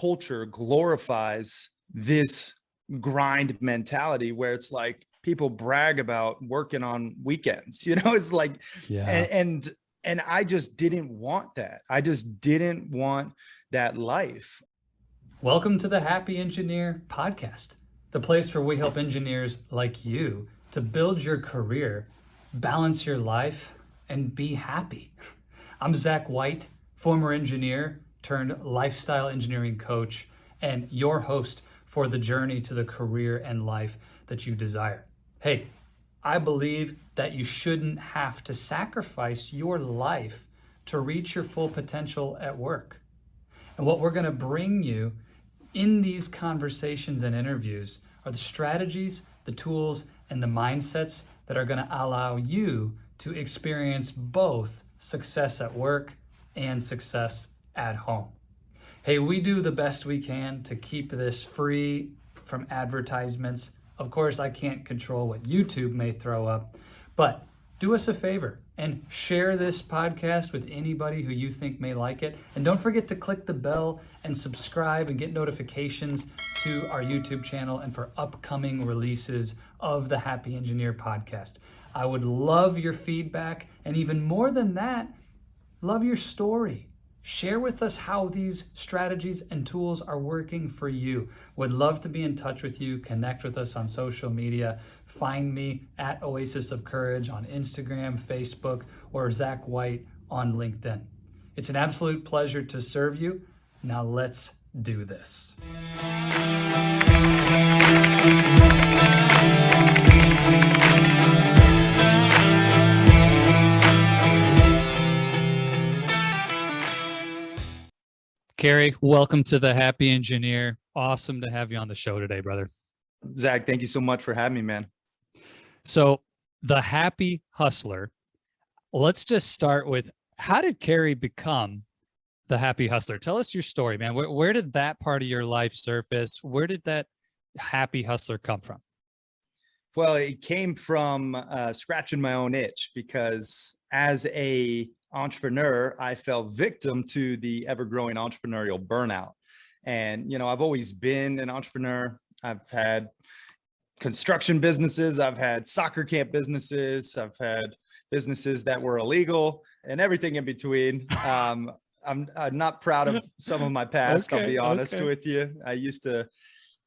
culture glorifies this grind mentality where it's like people brag about working on weekends, it's like, and I just didn't want that. I just didn't want that life. Welcome to the Happy Engineer podcast, the place where we help engineers like you to build your career, balance your life, and be happy. I'm Zach White, former engineer turned lifestyle engineering coach, and your host for the journey to the career and life that you desire. Hey, I believe that you shouldn't have to sacrifice your life to reach your full potential at work. And what we're going to bring you in these conversations and interviews are the strategies, the tools, and the mindsets that are going to allow you to experience both success at work and success at home. Hey, we do the best we can to keep this free from advertisements. Of course, I can't control what YouTube may throw up, but do us a favor and share this podcast with anybody who you think may like it. And don't forget to click the bell and subscribe and get notifications to our YouTube channel and for upcoming releases of the Happy Engineer podcast. I would love your feedback, and even more than that, love your story. Share with us how these strategies and tools are working for you. Would love to be in touch with you. Connect with us on social media. Find me at Oasis of Courage on Instagram, Facebook, or Zach White on LinkedIn. It's an absolute pleasure to serve you. Now let's do this. Cary, welcome to the Happy Engineer. Awesome to have you on the show today, brother. Zach, thank you so much for having me, man. So the Happy Hustler, let's just start with, how did Cary become the Happy Hustler? Tell us your story, man. Where did that part of your life surface? Where did that Happy Hustler come from? Well, it came from scratching my own itch, because as a entrepreneur, I fell victim to the ever-growing entrepreneurial burnout. And, I've always been an entrepreneur. I've had construction businesses. I've had soccer camp businesses. I've had businesses that were illegal and everything in between. I'm not proud of some of my past, I'll be honest with you. I used to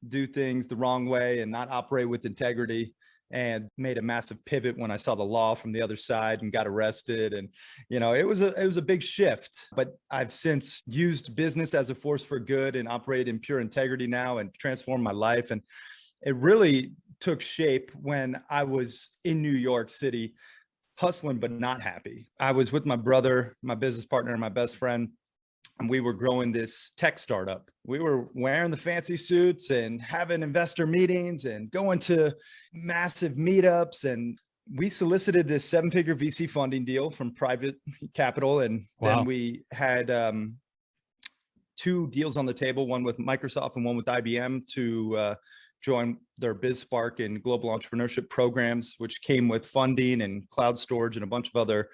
do things the wrong way and not operate with integrity, and made a massive pivot when I saw the law from the other side and got arrested. And, it was a big shift, but I've since used business as a force for good and operate in pure integrity now and transformed my life. And it really took shape when I was in New York City, hustling, but not happy. I was with my brother, my business partner, and my best friend, and we were growing this tech startup. We were wearing the fancy suits and having investor meetings and going to massive meetups. And we solicited this 7-figure VC funding deal from private capital. And then we had 2 deals on the table, one with Microsoft and one with IBM, to join their BizSpark and global entrepreneurship programs, which came with funding and cloud storage and a bunch of other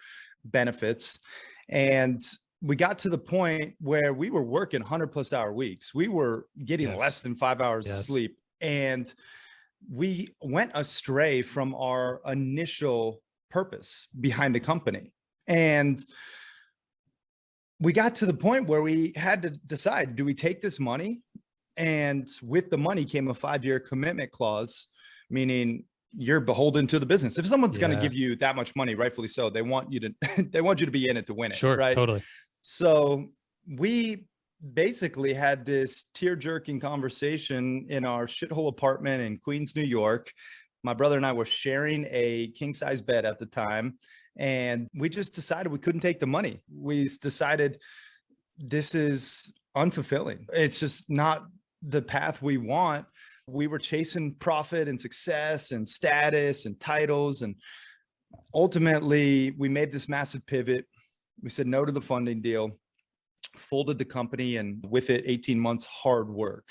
benefits. And we got to the point where we were working 100+ hour weeks. We were getting less than 5 hours of sleep. And we went astray from our initial purpose behind the company. And we got to the point where we had to decide, do we take this money? And with the money came a 5-year commitment clause, meaning you're beholden to the business. If someone's going to give you that much money, rightfully so, they want you to be in it to win it. Sure, right? Totally. So we basically had this tear-jerking conversation in our shithole apartment in Queens, New York. My brother and I were sharing a king-size bed at the time, and we just decided we couldn't take the money. We decided this is unfulfilling. It's just not the path we want. We were chasing profit and success and status and titles, and ultimately we made this massive pivot. We said no to the funding deal, folded the company, and with it 18 months hard work.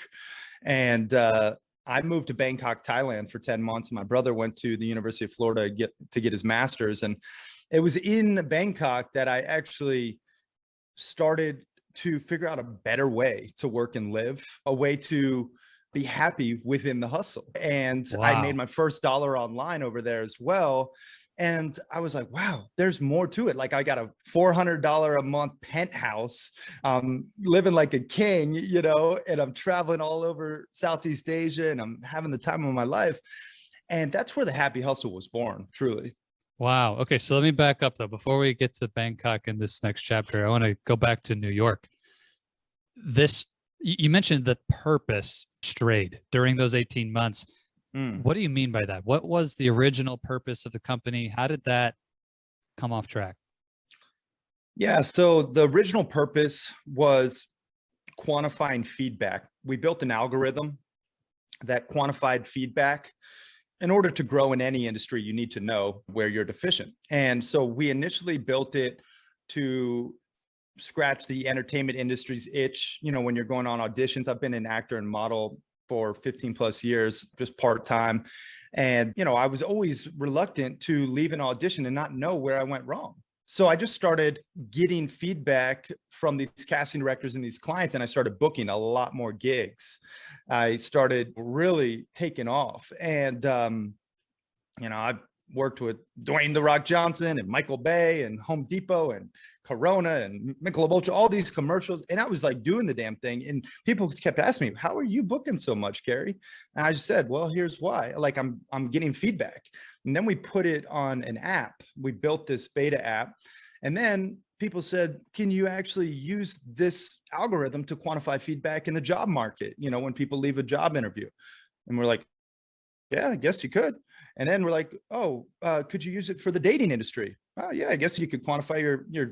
And I moved to Bangkok, Thailand for 10 months. My brother went to the University of Florida to get his master's. And it was in Bangkok that I actually started to figure out a better way to work and live, a way to be happy within the hustle. And I made Wow. my first dollar online over there as well. And I was like, wow, there's more to it. Like I got a $400 a month penthouse, living like a king, and I'm traveling all over Southeast Asia and I'm having the time of my life. And that's where the happy hustle was born, truly. Wow. Okay. So let me back up though. Before we get to Bangkok in this next chapter, I want to go back to New York. You mentioned the purpose strayed during those 18 months. What do you mean by that? What was the original purpose of the company? How did that come off track? Yeah. So the original purpose was quantifying feedback. We built an algorithm that quantified feedback. In order to grow in any industry, you need to know where you're deficient. And so we initially built it to scratch the entertainment industry's itch. When you're going on auditions, I've been an actor and model for 15 plus years, just part-time. And, I was always reluctant to leave an audition and not know where I went wrong. So I just started getting feedback from these casting directors and these clients, and I started booking a lot more gigs. I started really taking off. And, I've worked with Dwayne "The Rock" Johnson and Michael Bay and Home Depot and Corona and Michelob Ultra, all these commercials. And I was like doing the damn thing. And people kept asking me, how are you booking so much, Cary? And I just said, well, here's why. Like I'm getting feedback. And then we put it on an app. We built this beta app. And then people said, can you actually use this algorithm to quantify feedback in the job market? When people leave a job interview. And we're like, yeah, I guess you could. And then we're like, oh, could you use it for the dating industry? Oh yeah, I guess you could quantify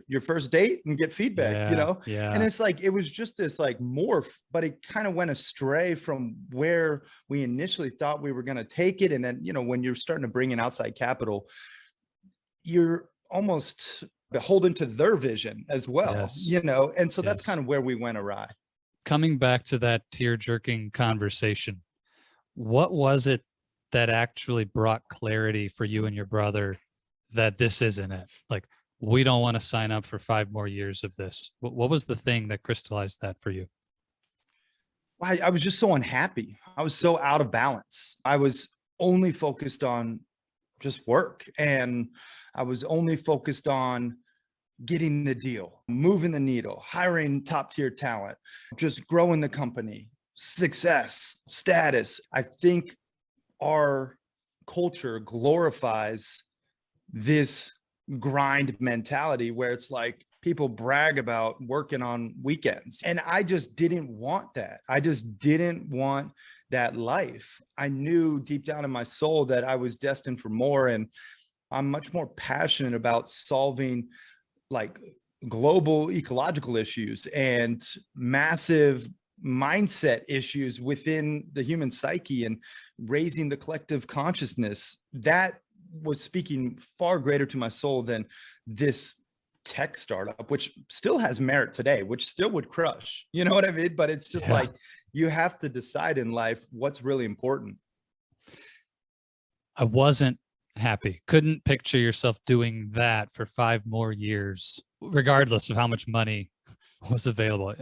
your first date and get feedback, Yeah. And it's like, it was just this like morph, but it kind of went astray from where we initially thought we were going to take it. And then, when you're starting to bring in outside capital, you're almost beholden to their vision as well, Yes. And so that's Yes. kind of where we went awry. Coming back to that tear-jerking conversation, what was it that actually brought clarity for you and your brother that this isn't it? Like, we don't want to sign up for 5 more years of this. What was the thing that crystallized that for you? I was just so unhappy. I was so out of balance. I was only focused on just work, and I was only focused on getting the deal, moving the needle, hiring top tier talent, just growing the company, success, status. I think our culture glorifies this grind mentality where it's like people brag about working on weekends. And I just didn't want that. I just didn't want that life. I knew deep down in my soul that I was destined for more. And I'm much more passionate about solving like global ecological issues and massive mindset issues within the human psyche and raising the collective consciousness. That was speaking far greater to my soul than this tech startup, which still has merit today, which still would crush, you know what I mean? But it's just like, you have to decide in life what's really important. I wasn't happy. Couldn't picture yourself doing that for 5 more years, regardless of how much money was available.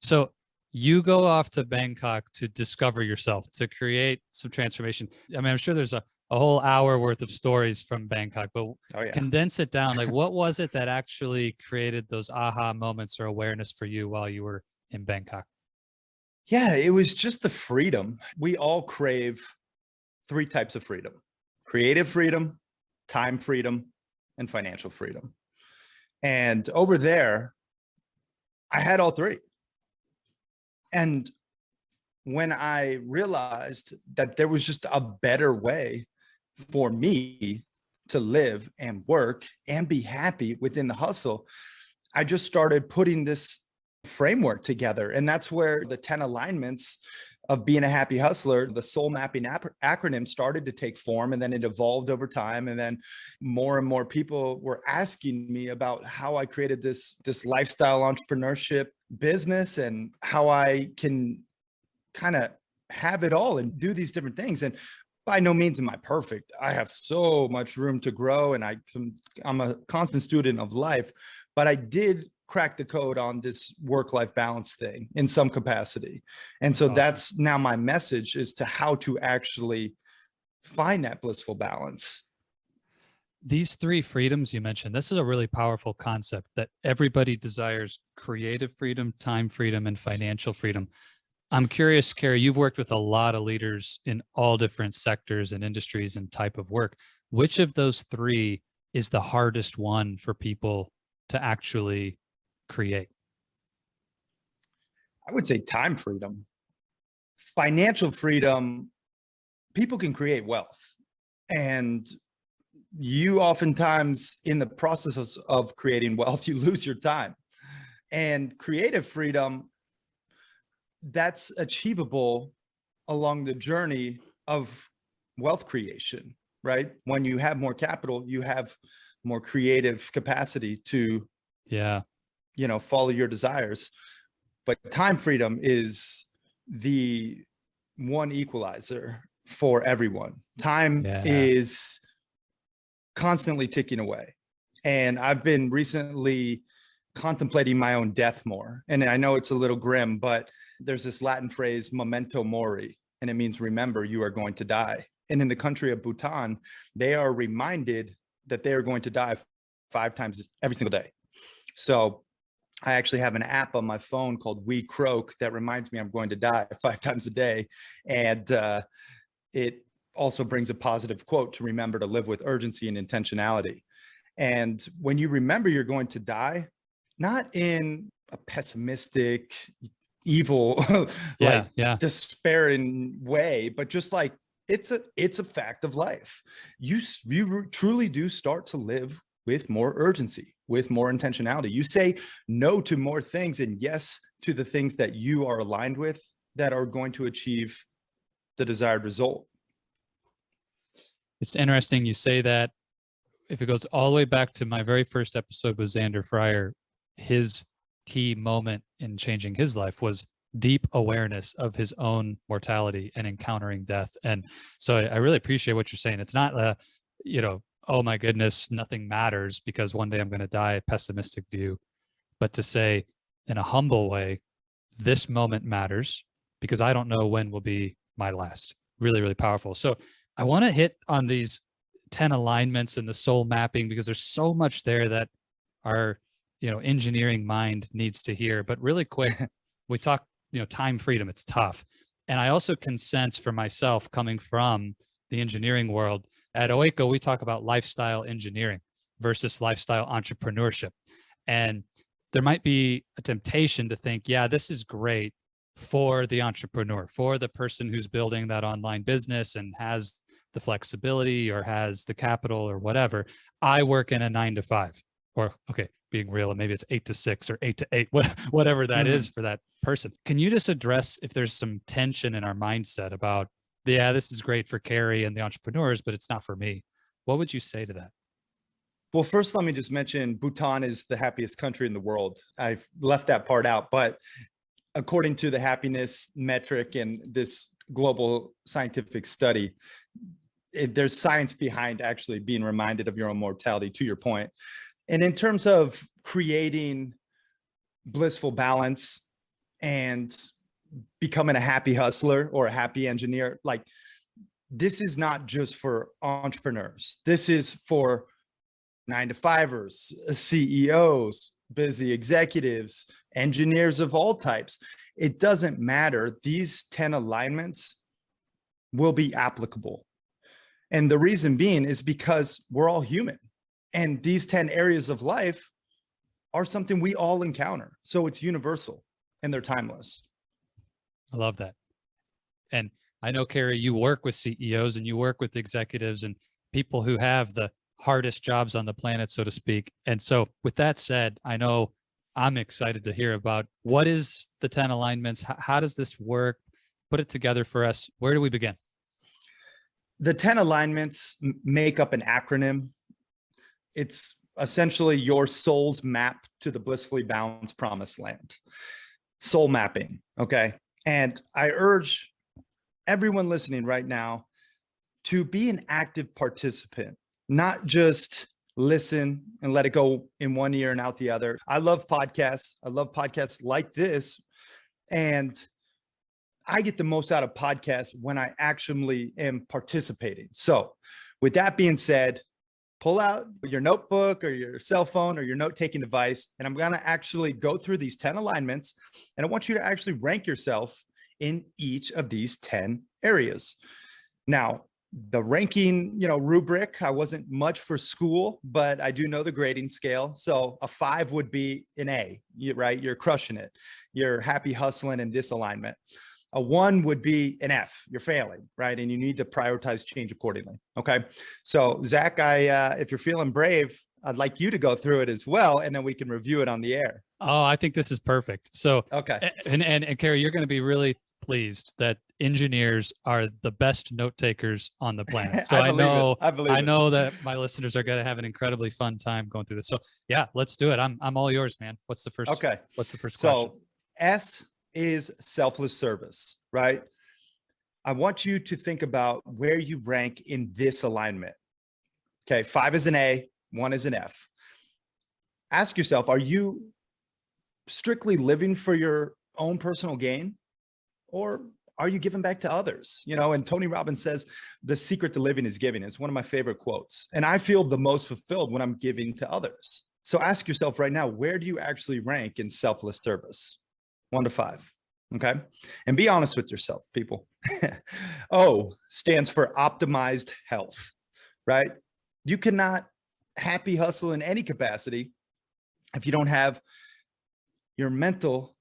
So you go off to Bangkok to discover yourself, to create some transformation. I mean, I'm sure there's a whole hour worth of stories from Bangkok, but condense it down. Like, what was it that actually created those aha moments or awareness for you while you were in Bangkok? Yeah, it was just the freedom. We all crave 3 types of freedom: creative freedom, time freedom, and financial freedom. And over there, I had all 3. And when I realized that there was just a better way for me to live and work and be happy within the hustle, I just started putting this framework together. And that's where the 10 alignments of being a happy hustler, the soul mapping acronym, started to take form. And then it evolved over time. And then more and more people were asking me about how I created this lifestyle entrepreneurship business and how I can kind of have it all and do these different things. And by no means am I perfect. I have so much room to grow, and I'm a constant student of life. But I did cracked the code on this work-life balance thing in some capacity. And so Awesome. that's now my message, is to how to actually find that blissful balance. These three freedoms you mentioned, this is a really powerful concept that everybody desires: creative freedom, time freedom, and financial freedom. I'm curious, Cary, you've worked with a lot of leaders in all different sectors and industries and type of work. Which of those three is the hardest one for people to actually create? I would say time freedom. Financial freedom, people can create wealth. And you oftentimes, in the process of creating wealth, you lose your time. And creative freedom, that's achievable along the journey of wealth creation, right? When you have more capital, you have more creative capacity to, follow your desires. But time freedom is the one equalizer for everyone. Time is constantly ticking away. And I've been recently contemplating my own death more. And I know it's a little grim, but there's this Latin phrase, memento mori, and it means remember, you are going to die. And in the country of Bhutan, they are reminded that they are going to die 5 times every single day. So I actually have an app on my phone called We Croak that reminds me I'm going to die 5 times a day. And it also brings a positive quote to remember to live with urgency and intentionality. And when you remember you're going to die, not in a pessimistic, evil, despairing way, but just like it's a fact of life. You truly do start to live with more urgency, with more intentionality. You say no to more things and yes to the things that you are aligned with that are going to achieve the desired result. It's interesting you say that. If it goes all the way back to my very first episode with Xander Fryer, his key moment in changing his life was deep awareness of his own mortality and encountering death. And so I really appreciate what you're saying. It's not oh my goodness, nothing matters because one day I'm going to die, pessimistic view, but to say in a humble way, this moment matters because I don't know when will be my last. Really, really powerful. So I want to hit on these 10 alignments and the soul mapping because there's so much there that our engineering mind needs to hear. But really quick, we talk time freedom. It's tough. And I also can sense for myself, coming from the engineering world, at Oeko we talk about lifestyle engineering versus lifestyle entrepreneurship. And there might be a temptation to think, yeah, this is great for the entrepreneur, for the person who's building that online business and has the flexibility or has the capital or whatever. I work in a 9 to 5, or being real, maybe it's 8 to 6 or 8 to 8, whatever that is for that person. Can you just address if there's some tension in our mindset about, yeah, this is great for Cary and the entrepreneurs, but it's not for me? What would you say to that? Well, first, let me just mention Bhutan is the happiest country in the world. I've left that part out, but according to the happiness metric and this global scientific study, there's science behind actually being reminded of your own mortality, to your point. And in terms of creating blissful balance and becoming a happy hustler or a happy engineer, like this is not just for entrepreneurs. This is for 9 to 5ers, CEOs, busy executives, engineers of all types. It doesn't matter. These 10 alignments will be applicable. And the reason being is because we're all human. And these 10 areas of life are something we all encounter. So it's universal and they're timeless. I love that. And I know, Cary, you work with CEOs and you work with executives and people who have the hardest jobs on the planet, so to speak. And so with that said, I know I'm excited to hear about what is the 10 alignments? How does this work? Put it together for us. Where do we begin? The 10 alignments make up an acronym. It's essentially your soul's map to the blissfully balanced promised land. Soul mapping, okay? And I urge everyone listening right now to be an active participant, not just listen and let it go in one ear and out the other. I love podcasts. I love podcasts like this. And I get the most out of podcasts when I actually am participating. So with that being said, pull out your notebook or your cell phone or your note-taking device, and I'm going to actually go through these 10 alignments, and I want you to actually rank yourself in each of these 10 areas. Now, the ranking, rubric, I wasn't much for school, but I do know the grading scale. So a 5 would be an A, right? You're crushing it. You're happy hustling in this alignment. A 1 would be an F, you're failing, right? And you need to prioritize change accordingly. Okay. So Zach, if you're feeling brave, I'd like you to go through it as well, and then we can review it on the air. Oh, I think this is perfect. So, okay. And Cary, you're going to be really pleased that engineers are the best note takers on the planet. So I know that my listeners are going to have an incredibly fun time going through this. So yeah, let's do it. I'm all yours, man. What's the first question? So S is selfless service, right? I want you to think about where you rank in this alignment. Okay. 5 is an A, 1 is an F. Ask yourself, are you strictly living for your own personal gain, or are you giving back to others? And Tony Robbins says, the secret to living is giving. It's one of my favorite quotes. And I feel the most fulfilled when I'm giving to others. So ask yourself right now, where do you actually rank in selfless service? 1 to 5. Okay. And be honest with yourself, people. O stands for optimized health, right? You cannot happy hustle in any capacity if you don't have your mental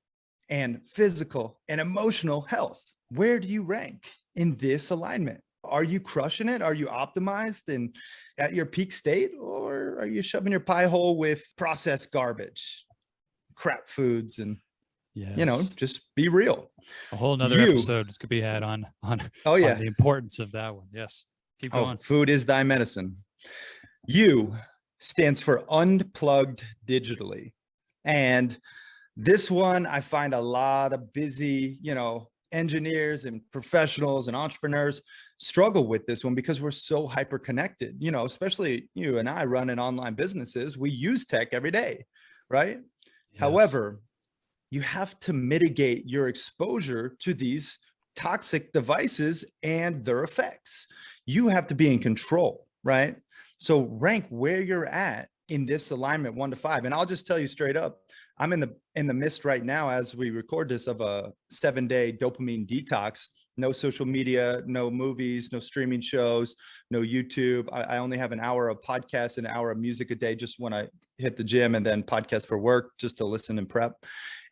and physical and emotional health. Where do you rank in this alignment? Are you crushing it? Are you optimized and at your peak state, or are you shoving your pie hole with processed garbage, crap foods, and just be real? A whole nother episode could be had on the importance of that one. Yes. Keep going. Food is thy medicine. U stands for unplugged digitally. And this one, I find a lot of busy, engineers and professionals and entrepreneurs struggle with this one because we're so hyper connected, especially you and I running online businesses. We use tech every day, right? Yes. However, you have to mitigate your exposure to these toxic devices and their effects. You have to be in control, right? So rank where you're at in this alignment 1 to 5. And I'll just tell you straight up, I'm in the midst right now as we record this of a 7-day dopamine detox. No social media, no movies, no streaming shows, no YouTube. I only have an hour of podcasts and an hour of music a day just when I hit the gym, and then podcast for work just to listen and prep.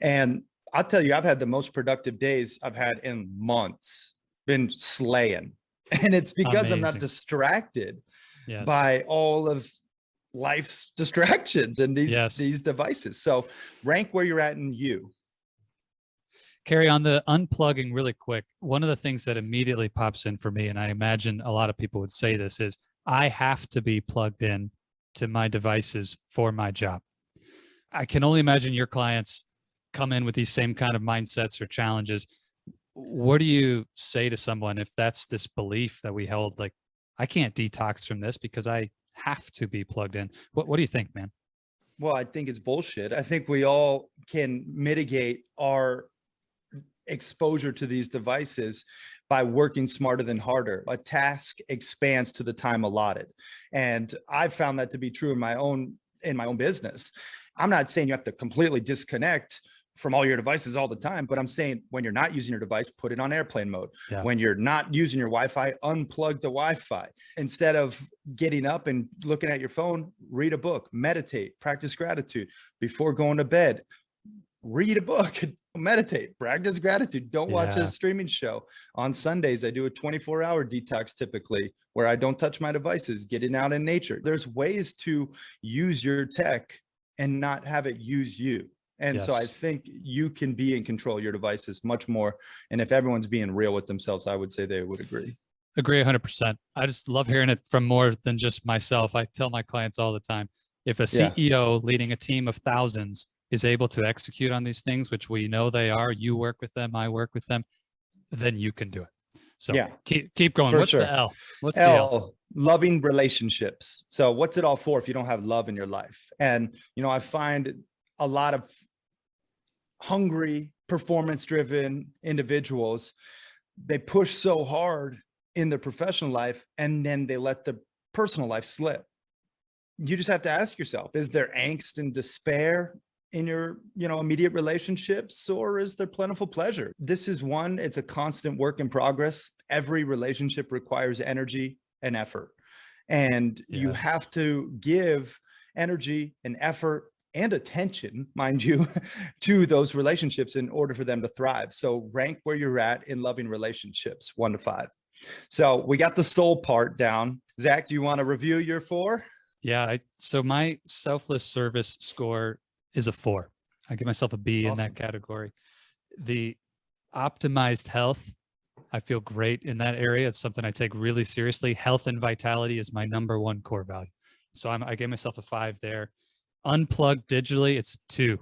And I'll tell you, I've had the most productive days I've had in months, been slaying. And it's because I'm not distracted by all of life's distractions and these devices. So rank where you're at in you. Cary, on the unplugging really quick, one of the things that immediately pops in for me, and I imagine a lot of people would say this, is I have to be plugged in to my devices for my job. I can only imagine your clients come in with these same kind of mindsets or challenges. What do you say to someone if that's this belief that we held, like, I can't detox from this because I have to be plugged in? What do you think, man? Well, I think it's bullshit. I think we all can mitigate our exposure to these devices by working smarter than harder. A task expands to the time allotted. And I've found that to be true in my own business. I'm not saying you have to completely disconnect from all your devices all the time, but I'm saying when you're not using your device, put it on airplane mode. Yeah. When you're not using your Wi-Fi, unplug the Wi-Fi. Instead of getting up and looking at your phone, read a book, meditate, practice gratitude. Before going to bed, read a book, meditate, practice gratitude. Don't watch a streaming show. On Sundays, I do a 24-hour detox typically where I don't touch my devices, getting out in nature. There's ways to use your tech and not have it use you. And so I think you can be in control of your devices much more. And if everyone's being real with themselves, I would say they would agree. Agree 100%. I just love hearing it from more than just myself. I tell my clients all the time, if a CEO leading a team of thousands is able to execute on these things, which we know they are, you work with them, I work with them, then you can do it. So Yeah, keep going. for What's the sure. L? What's the L? Loving relationships. So what's it all for if you don't have love in your life? And, I find a lot of hungry, performance-driven individuals, they push so hard in their professional life and then they let the personal life slip. You just have to ask yourself, is there angst and despair in your, immediate relationships, or is there plentiful pleasure? This is one, it's a constant work in progress. Every relationship requires energy and effort. And you Yes. have to give energy and effort and attention, mind you, to those relationships in order for them to thrive. So rank where you're at in loving relationships, 1 to 5. So we got the soul part down. Zach, do you want to review your 4? Yeah. So my selfless service score is a 4. I give myself a B in that category. The optimized health, I feel great in that area. It's something I take really seriously. Health and vitality is my number 1 core value. So I gave myself a 5 there. Unplugged digitally, it's 2.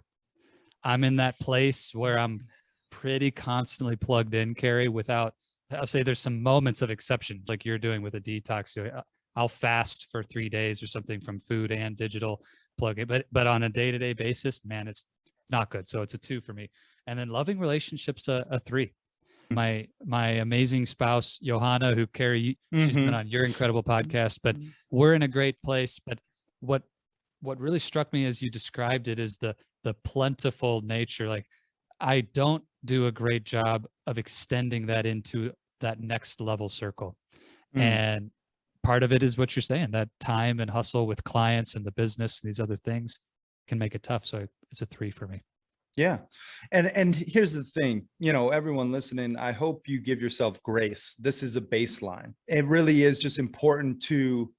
I'm in that place where I'm pretty constantly plugged in, Cary, without, I'll say there's some moments of exception, like you're doing with a detox. I'll fast for 3 days or something from food and digital plug it. But on a day-to-day basis, man, it's not good. So it's a 2 for me. And then loving relationships, a 3. My amazing spouse, Johanna, who Cary, she's been on your incredible podcast, but we're in a great place. But what really struck me as you described it is the plentiful nature. Like, I don't do a great job of extending that into that next level circle. And part of it is what you're saying, that time and hustle with clients and the business and these other things can make it tough. So it's a 3 for me. Yeah. And here's the thing, everyone listening, I hope you give yourself grace. This is a baseline. It really is just important to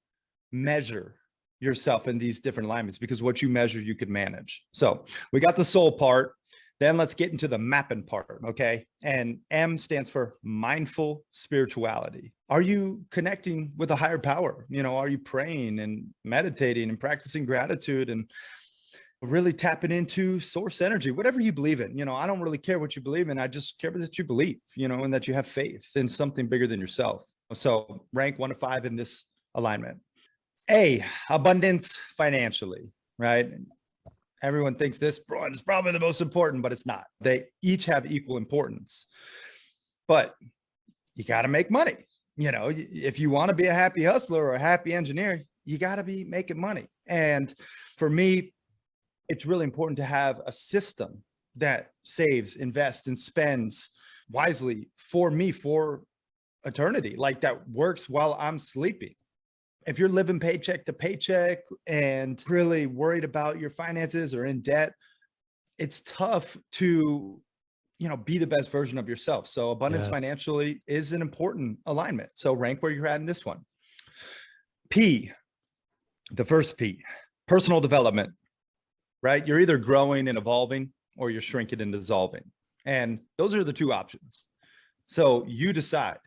measure yourself in these different alignments, because what you measure, you can manage. So we got the soul part. Then let's get into the mapping part. Okay. And M stands for mindful spirituality. Are you connecting with a higher power? Are you praying and meditating and practicing gratitude and really tapping into source energy, whatever you believe in? I don't really care what you believe in. I just care that you believe, and that you have faith in something bigger than yourself. So rank 1 to 5 in this alignment. A, abundance financially, right? Everyone thinks this is probably the most important, but it's not. They each have equal importance, but you got to make money. If you want to be a happy hustler or a happy engineer, you got to be making money. And for me, it's really important to have a system that saves, invests, and spends wisely for me for eternity, like that works while I'm sleeping. If you're living paycheck to paycheck and really worried about your finances or in debt, it's tough to, be the best version of yourself. So abundance financially is an important alignment. So rank where you're at in this one. P, the first P, personal development, right? You're either growing and evolving or you're shrinking and dissolving. And those are the 2 options. So you decide.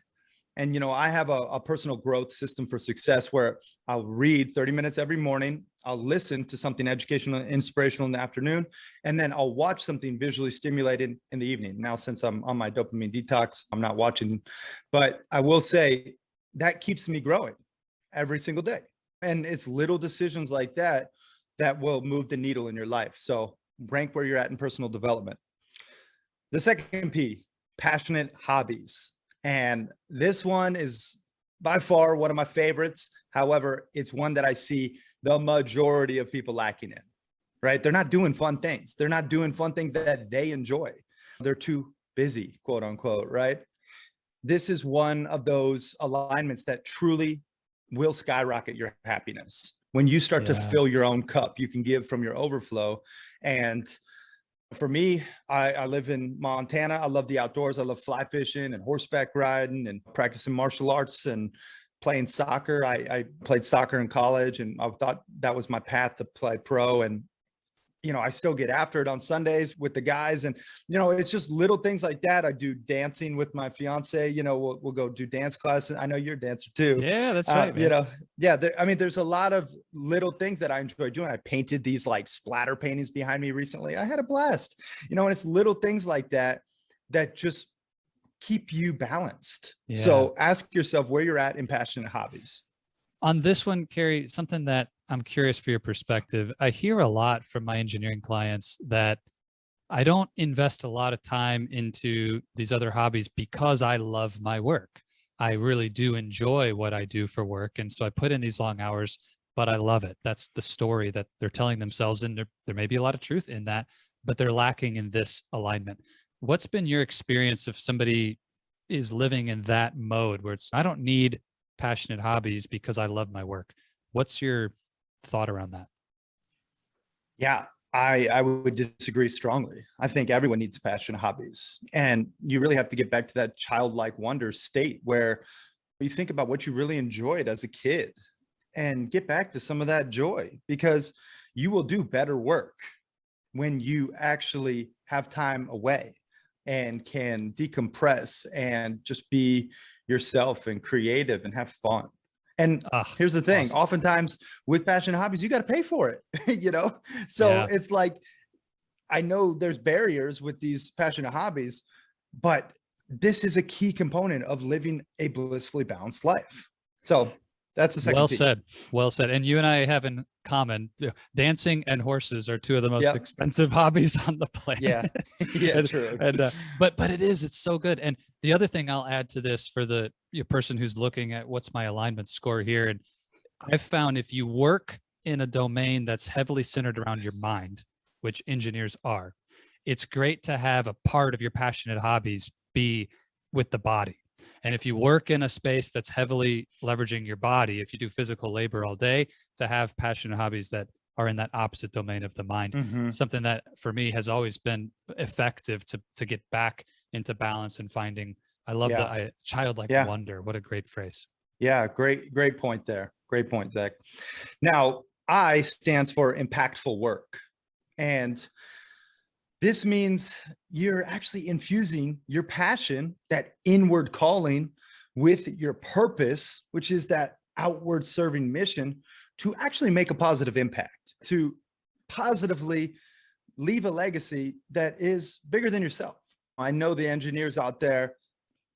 And, I have a personal growth system for success where I'll read 30 minutes every morning. I'll listen to something educational and inspirational in the afternoon, and then I'll watch something visually stimulating in the evening. Now, since I'm on my dopamine detox, I'm not watching, but I will say that keeps me growing every single day. And it's little decisions like that that will move the needle in your life. So rank where you're at in personal development. The second P, passionate hobbies. And this one is by far one of my favorites. However, it's one that I see the majority of people lacking in, right? They're not doing fun things. They're not doing fun things that they enjoy. They're too busy, quote unquote, right? This is one of those alignments that truly will skyrocket your happiness. When you start to fill your own cup, you can give from your overflow. And for me, I live in Montana. I love the outdoors. I love fly fishing and horseback riding and practicing martial arts and playing soccer. I played soccer in college, and I thought that was my path to play pro. And I still get after it on Sundays with the guys. And, it's just little things like that. I do dancing with my fiance, we'll go do dance classes. I know you're a dancer too. Yeah, that's right, man. There's a lot of little things that I enjoy doing. I painted these like splatter paintings behind me recently. I had a blast, and it's little things like that that just keep you balanced. Yeah. So ask yourself where you're at in passionate hobbies. On this one, Cary, something that I'm curious for your perspective. I hear a lot from my engineering clients that I don't invest a lot of time into these other hobbies because I love my work. I really do enjoy what I do for work. And so I put in these long hours, but I love it. That's the story that they're telling themselves. And there may be a lot of truth in that, but they're lacking in this alignment. What's been your experience if somebody is living in that mode where it's, I don't need passionate hobbies because I love my work? What's your thought around that? Yeah, I would disagree strongly. I think everyone needs passionate hobbies. And you really have to get back to that childlike wonder state where you think about what you really enjoyed as a kid and get back to some of that joy, because you will do better work when you actually have time away and can decompress and just be yourself and creative and have fun. And here's the thing, awesome. Oftentimes with passion hobbies, you got to pay for it, you know? So Yeah. it's like, I know there's barriers with these passionate hobbies, but this is a key component of living a blissfully balanced life. So that's the second Well piece. said. Well said. And you and I have in common, dancing and horses are two of the most Yep. expensive hobbies on the planet. Yeah. Yeah, and, true. And but it's so good. And the other thing I'll add to this for the person who's looking at what's my alignment score here, and I've found if you work in a domain that's heavily centered around your mind, which engineers are, it's great to have a part of your passionate hobbies be with the body. And if you work in a space that's heavily leveraging your body, if you do physical labor all day, to have passionate hobbies that are in that opposite domain of the mind, something that for me has always been effective to get back into balance and finding. I love the childlike wonder. What a great phrase. Yeah, great point there. Great point, Zach. Now, I stands for impactful work. And this means you're actually infusing your passion, that inward calling, with your purpose, which is that outward serving mission, to actually make a positive impact, to positively leave a legacy that is bigger than yourself. I know the engineers out there,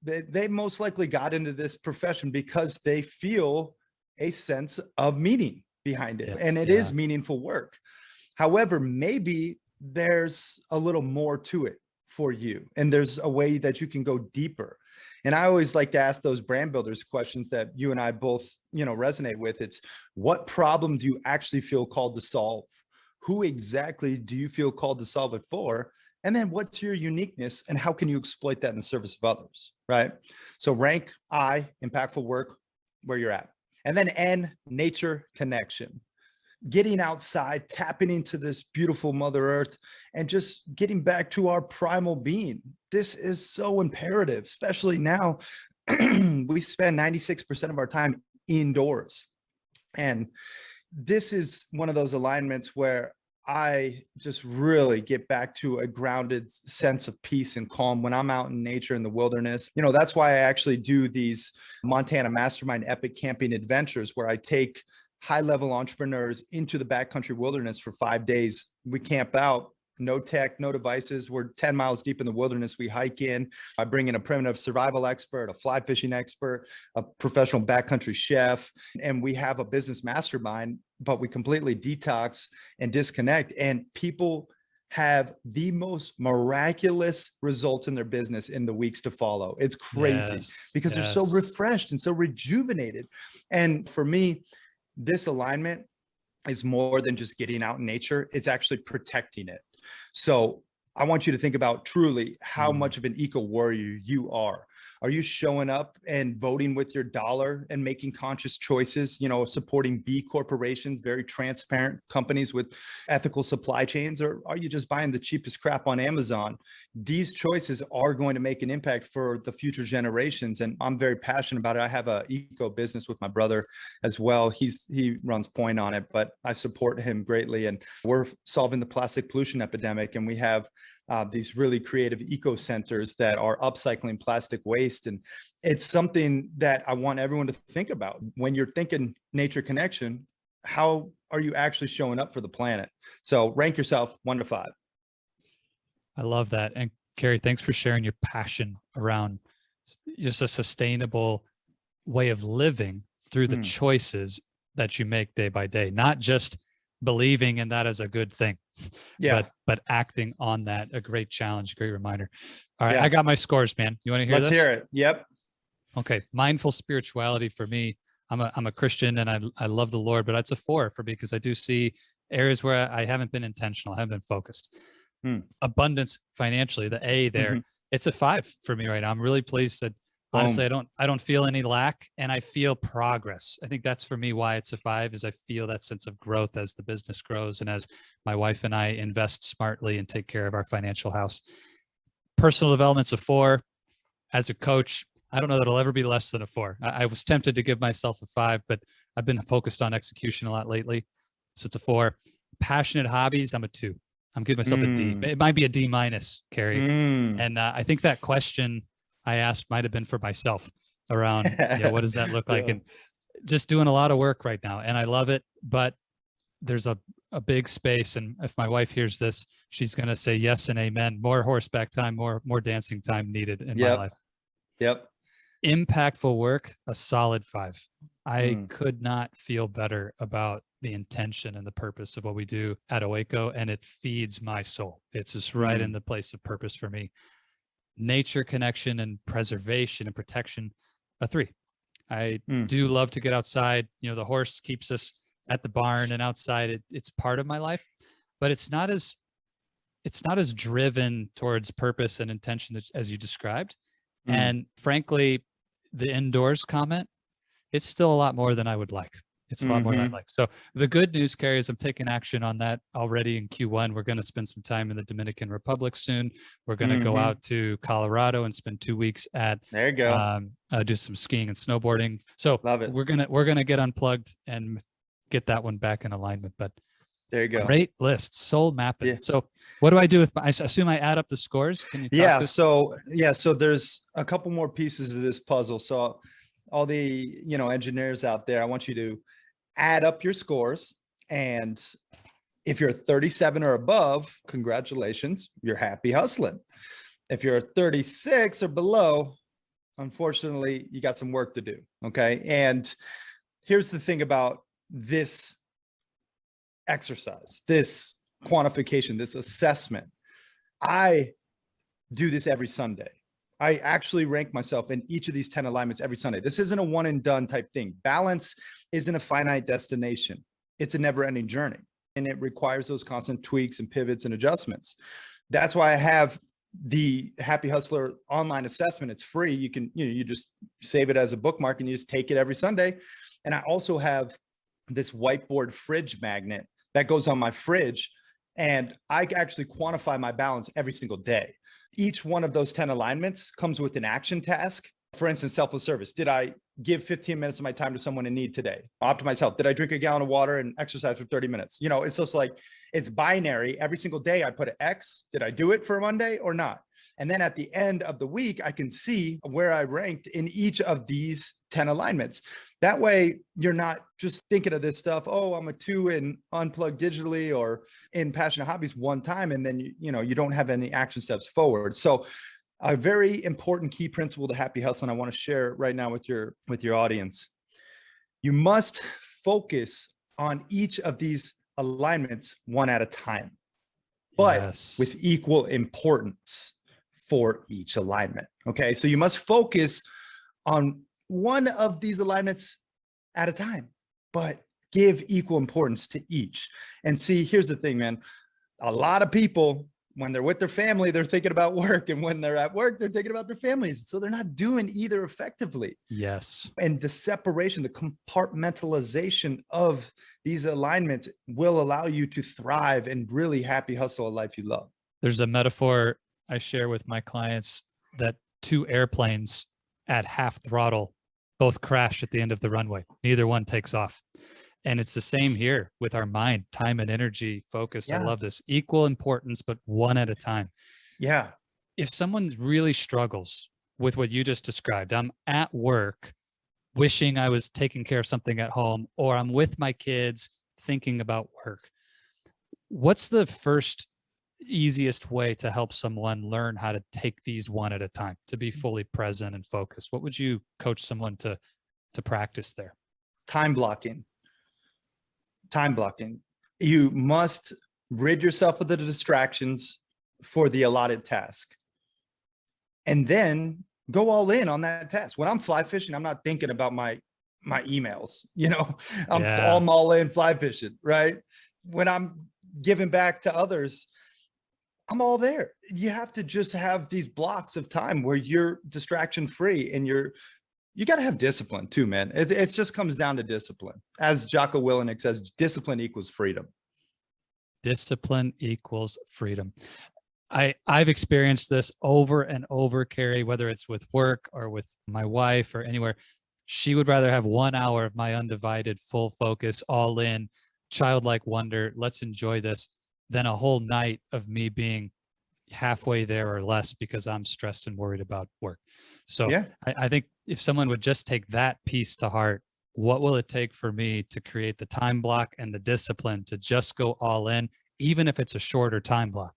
they most likely got into this profession because they feel a sense of meaning behind it, and it is meaningful work. However, maybe there's a little more to it for you, and there's a way that you can go deeper. And I always like to ask those brand builders questions that you and I both, resonate with. It's, what problem do you actually feel called to solve? Who exactly do you feel called to solve it for? And then what's your uniqueness, and how can you exploit that in the service of others, right? So rank I, impactful work, where you're at. And then N, nature connection. Getting outside, tapping into this beautiful Mother Earth, and just getting back to our primal being. This is so imperative, especially now. We spend 96% of our time indoors. And this is one of those alignments where I just really get back to a grounded sense of peace and calm when I'm out in nature in the wilderness. That's why I actually do these Montana Mastermind Epic Camping Adventures, where I take high-level entrepreneurs into the backcountry wilderness for 5 days. We camp out, no tech, no devices. We're 10 miles deep in the wilderness. We hike in. I bring in a primitive survival expert, a fly fishing expert, a professional backcountry chef, and we have a business mastermind, but we completely detox and disconnect. And people have the most miraculous results in their business in the weeks to follow. It's crazy because they're so refreshed and so rejuvenated. And for me, this alignment is more than just getting out in nature. It's actually protecting it. So I want you to think about truly how much of an eco warrior you are. Are you showing up and voting with your dollar and making conscious choices, supporting B corporations, very transparent companies with ethical supply chains? Or are you just buying the cheapest crap on Amazon? These choices are going to make an impact for the future generations. And I'm very passionate about it. I have an eco business with my brother as well. He runs Point on it, but I support him greatly. And we're solving the plastic pollution epidemic. And we have these really creative eco centers that are upcycling plastic waste. And it's something that I want everyone to think about. When you're thinking nature connection, how are you actually showing up for the planet? So rank yourself 1 to 5. I love that. And Cary, thanks for sharing your passion around just a sustainable way of living through the choices that you make day by day, not just believing in that as a good thing, but acting on that. A great challenge, great reminder. All right, I got my scores, man. You want to hear this? Let's hear it. Yep. Okay, mindful spirituality for me. I'm a Christian and I love the Lord, but it's a 4 for me because I do see areas where I haven't been intentional, I haven't been focused. Abundance financially, the A there, it's a 5 for me right now. I'm really pleased that honestly, I don't feel any lack and I feel progress. I think that's for me why it's a 5 is I feel that sense of growth as the business grows and as my wife and I invest smartly and take care of our financial house. Personal development's a 4. As a coach, I don't know that it'll ever be less than a 4. I was tempted to give myself a 5, but I've been focused on execution a lot lately. So it's a 4. Passionate hobbies, I'm a 2. I'm giving myself a D. It might be a D minus, Cary. And I think that question I asked might have been for myself around, what does that look like? And just doing a lot of work right now. And I love it, but there's a big space. And if my wife hears this, she's going to say yes and amen. More horseback time, more dancing time needed in my life. Yep. Impactful work, a solid 5. I could not feel better about the intention and the purpose of what we do at Owaco, and it feeds my soul. It's just right in the place of purpose for me. Nature connection and preservation and protection, a 3. I do love to get outside. The horse keeps us at the barn and outside. It's part of my life, but it's not as driven towards purpose and intention as you described. And frankly, the indoors comment, it's still a lot more than I would like. It's a lot more than I'd like. So the good news, Cary, is I'm taking action on that already in Q1. We're going to spend some time in the Dominican Republic soon. We're going to go out to Colorado and spend 2 weeks at, there you go. Do some skiing and snowboarding. So love it. We're going to get unplugged and get that one back in alignment, but there you go. Great list, soul mapping. Yeah. So what do I do with I assume I add up the scores? Can you talk to so there's a couple more pieces of this puzzle. So all the, engineers out there, I want you to add up your scores. And if you're 37 or above, congratulations, you're happy hustling. If you're 36 or below, unfortunately, you got some work to do. Okay. And here's the thing about this exercise, this quantification, this assessment. I do this every Sunday. I actually rank myself in each of these 10 alignments every Sunday. This isn't a one and done type thing. Balance isn't a finite destination. It's a never ending journey, and it requires those constant tweaks and pivots and adjustments. That's why I have the Happy Hustler online assessment. It's free. You can, you just save it as a bookmark and you just take it every Sunday. And I also have this whiteboard fridge magnet that goes on my fridge, and I actually quantify my balance every single day. Each one of those 10 alignments comes with an action task. For instance, selfless service. Did I give 15 minutes of my time to someone in need today? Optimize health. Did I drink a gallon of water and exercise for 30 minutes? It's just like, it's binary. Every single day I put an X. Did I do it for Monday or not? And then at the end of the week, I can see where I ranked in each of these 10 alignments. That way, you're not just thinking of this stuff, oh, I'm a 2 in unplugged digitally or in passionate hobbies one time, and then you don't have any action steps forward. So a very important key principle to Happy Hustle, and I want to share right now with your audience. You must focus on each of these alignments one at a time, but with equal importance for each alignment. Okay. So you must focus on one of these alignments at a time, but give equal importance to each. And see, here's the thing, man. A lot of people, when they're with their family, they're thinking about work. And when they're at work, they're thinking about their families. So they're not doing either effectively. Yes. And the separation, the compartmentalization of these alignments will allow you to thrive and really happy hustle a life you love. There's a metaphor I share with my clients that 2 airplanes at half throttle both crash at the end of the runway. Neither one takes off. And it's the same here with our mind, time and energy focused. Yeah. I love this. Equal importance, but one at a time. Yeah. If someone really struggles with what you just described, I'm at work wishing I was taking care of something at home, or I'm with my kids thinking about work. What's the first easiest way to help someone learn how to take these one at a time, to be fully present and focused? What would you coach someone to practice there? Time blocking. Time blocking. You must rid yourself of the distractions for the allotted task. And then go all in on that task. When I'm fly fishing, I'm not thinking about my emails, I'm all in fly fishing, right? When I'm giving back to others, I'm all there. You have to just have these blocks of time where you're distraction free, and you got to have discipline too, man. It just comes down to discipline. As Jocko Willink says, discipline equals freedom. Discipline equals freedom. I've experienced this over and over, Cary, whether it's with work or with my wife or anywhere. She would rather have 1 hour of my undivided, full focus, all in, childlike wonder, let's enjoy this, than a whole night of me being halfway there or less because I'm stressed and worried about work. So Yeah. I think if someone would just take that piece to heart, what will it take for me to create the time block and the discipline to just go all in, even if it's a shorter time block?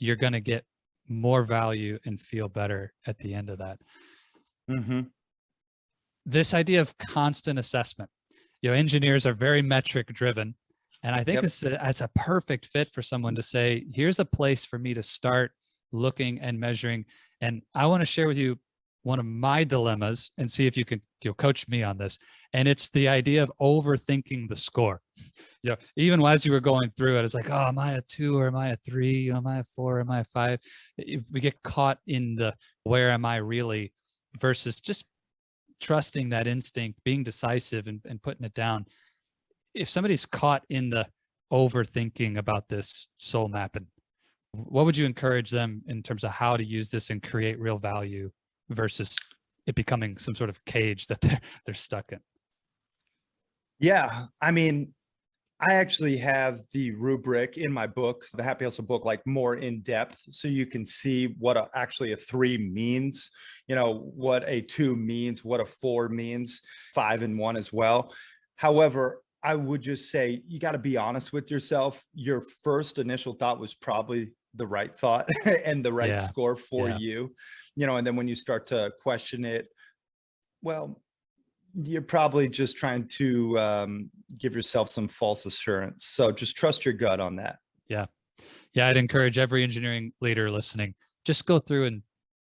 You're going to get more value and feel better at the end of that. Mm-hmm. This idea of constant assessment, engineers are very metric driven. And I think it's a perfect fit for someone to say, here's a place for me to start looking and measuring. And I want to share with you one of my dilemmas and see if you'll coach me on this. And it's the idea of overthinking the score. Even as you were going through it, it's like, oh, am I a 2 or am I a 3? Am I a 4? Am I a 5? We get caught in the where am I really versus just trusting that instinct, being decisive and putting it down. If somebody's caught in the overthinking about this soul mapping, what would you encourage them in terms of how to use this and create real value versus it becoming some sort of cage that they're stuck in? Yeah. I mean, I actually have the rubric in my book, the Happy Hustle book, like more in depth, so you can see what actually a 3 means, what a 2 means, what a 4 means, 5 and 1 as well. However, I would just say you got to be honest with yourself. Your first initial thought was probably the right thought and the right score for you, and then when you start to question it, well, you're probably just trying to give yourself some false assurance. So just trust your gut on that. Yeah. I'd encourage every engineering leader listening, just go through and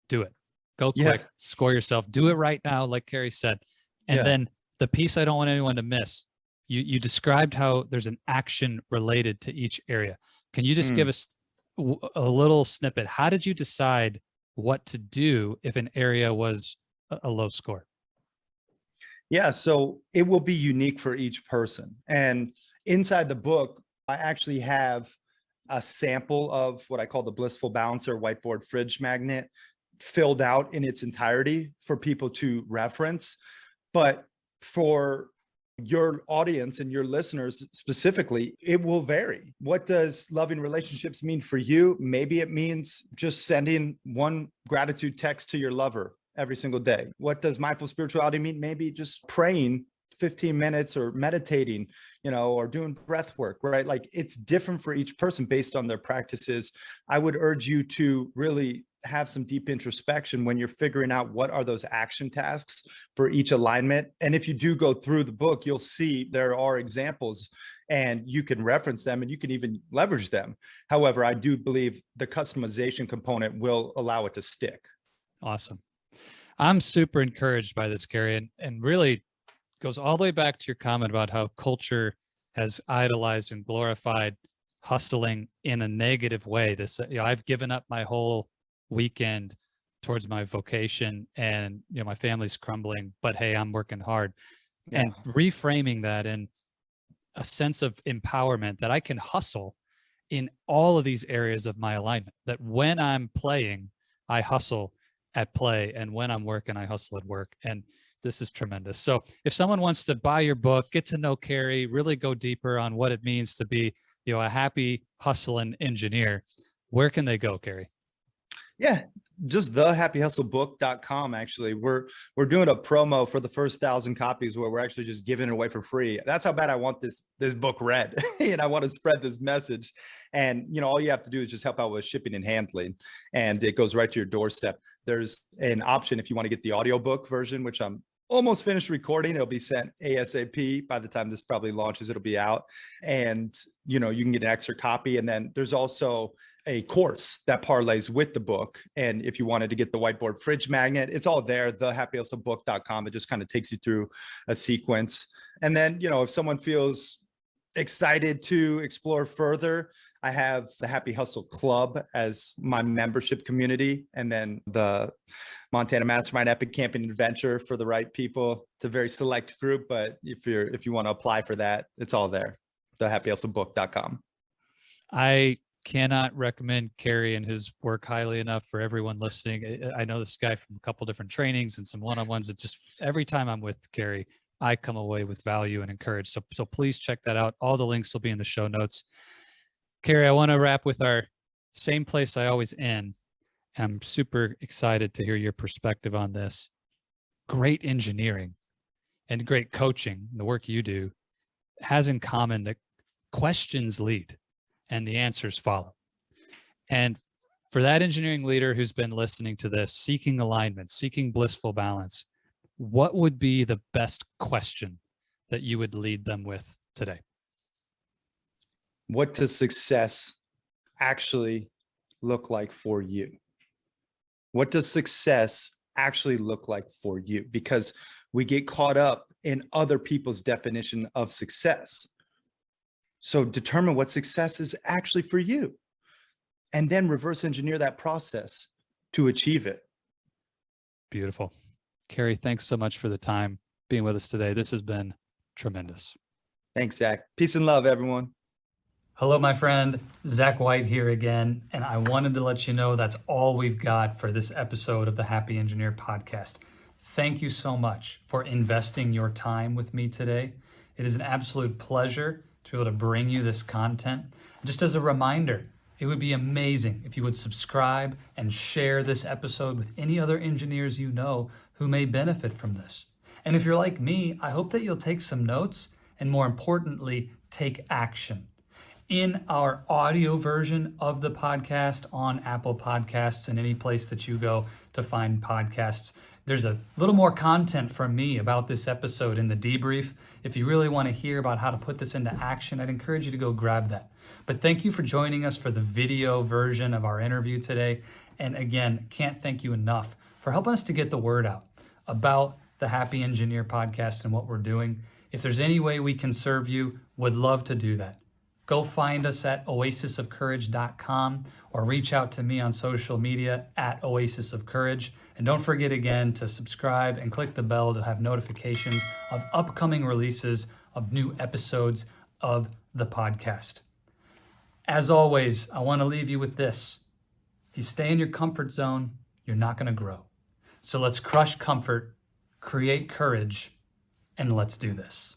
do it. Go quick, score yourself, do it right now, like Cary said. And then the piece I don't want anyone to miss, you described how there's an action related to each area. Can you just give us a little snippet? How did you decide what to do if an area was a low score? Yeah, so it will be unique for each person. And inside the book, I actually have a sample of what I call the Blissful Balancer whiteboard fridge magnet filled out in its entirety for people to reference. But for your audience and your listeners specifically, it will vary. What does loving relationships mean for you? Maybe it means just sending one gratitude text to your lover every single day. What does mindful spirituality mean? Maybe just praying 15 minutes or meditating, or doing breath work, right? Like, it's different for each person based on their practices. I would urge you to really have some deep introspection when you're figuring out what are those action tasks for each alignment. And if you do go through the book, you'll see there are examples and you can reference them and you can even leverage them. However, I do believe the customization component will allow it to stick. Awesome. I'm super encouraged by this, Cary, and really goes all the way back to your comment about how culture has idolized and glorified hustling in a negative way. This, I've given up my whole weekend towards my vocation and, my family's crumbling, but hey, I'm working hard. Yeah. And reframing that in a sense of empowerment that I can hustle in all of these areas of my alignment, that when I'm playing, I hustle at play, and when I'm working, I hustle at work. And this is tremendous. So if someone wants to buy your book, get to know Cary, really go deeper on what it means to be, a happy hustling engineer, where can they go, Cary? Yeah, Just thehappyhustlebook.com. Actually, we're doing a promo for the first 1,000 copies where we're actually just giving it away for free. That's how bad I want this book read. And I want to spread this message. And all you have to do is just help out with shipping and handling, and it goes right to your doorstep. There's an option if you want to get the audiobook version, which I'm almost finished recording. It'll be sent ASAP. By the time this probably launches, it'll be out. And you can get an extra copy. And then there's also a course that parlays with the book. And if you wanted to get the whiteboard fridge magnet, it's all there, thehappyhustlebook.com. It just kind of takes you through a sequence. And then, if someone feels excited to explore further, I have the Happy Hustle Club as my membership community, and then the Montana Mastermind Epic Camping Adventure for the right people. It's a very select group, but if you want to apply for that, it's all there, thehappyhustlebook.com. I cannot recommend Cary and his work highly enough for everyone listening. I know this guy from a couple different trainings and some one-on-ones that just every time I'm with Cary, I come away with value and encourage. So please check that out. All the links will be in the show notes. Cary, I want to wrap with our same place I always end. I'm super excited to hear your perspective on this. Great engineering and great coaching, the work you do, has in common that questions lead and the answers follow. And for that engineering leader who's been listening to this, seeking alignment, seeking blissful balance, what would be the best question that you would lead them with today? What does success actually look like for you? What does success actually look like for you? Because we get caught up in other people's definition of success. So determine what success is actually for you, and then reverse engineer that process to achieve it. Beautiful. Cary, thanks so much for the time being with us today. This has been tremendous. Thanks, Zach. Peace and love, everyone. Hello, my friend. Zach White here again, and I wanted to let you know that's all we've got for this episode of the Happy Engineer podcast. Thank you so much for investing your time with me today. It is an absolute pleasure to be able to bring you this content. Just as a reminder, it would be amazing if you would subscribe and share this episode with any other engineers you know who may benefit from this. And if you're like me, I hope that you'll take some notes and, more importantly, take action. In our audio version of the podcast on Apple Podcasts and any place that you go to find podcasts, there's a little more content from me about this episode in the debrief. If you really want to hear about how to put this into action, I'd encourage you to go grab that. But thank you for joining us for the video version of our interview today. And again, can't thank you enough for helping us to get the word out about the Happy Engineer podcast and what we're doing. If there's any way we can serve you, would love to do that. Go find us at oasisofcourage.com or reach out to me on social media at Oasis of Courage. And don't forget again to subscribe and click the bell to have notifications of upcoming releases of new episodes of the podcast. As always, I want to leave you with this. If you stay in your comfort zone, you're not going to grow. So let's crush comfort, create courage, and let's do this.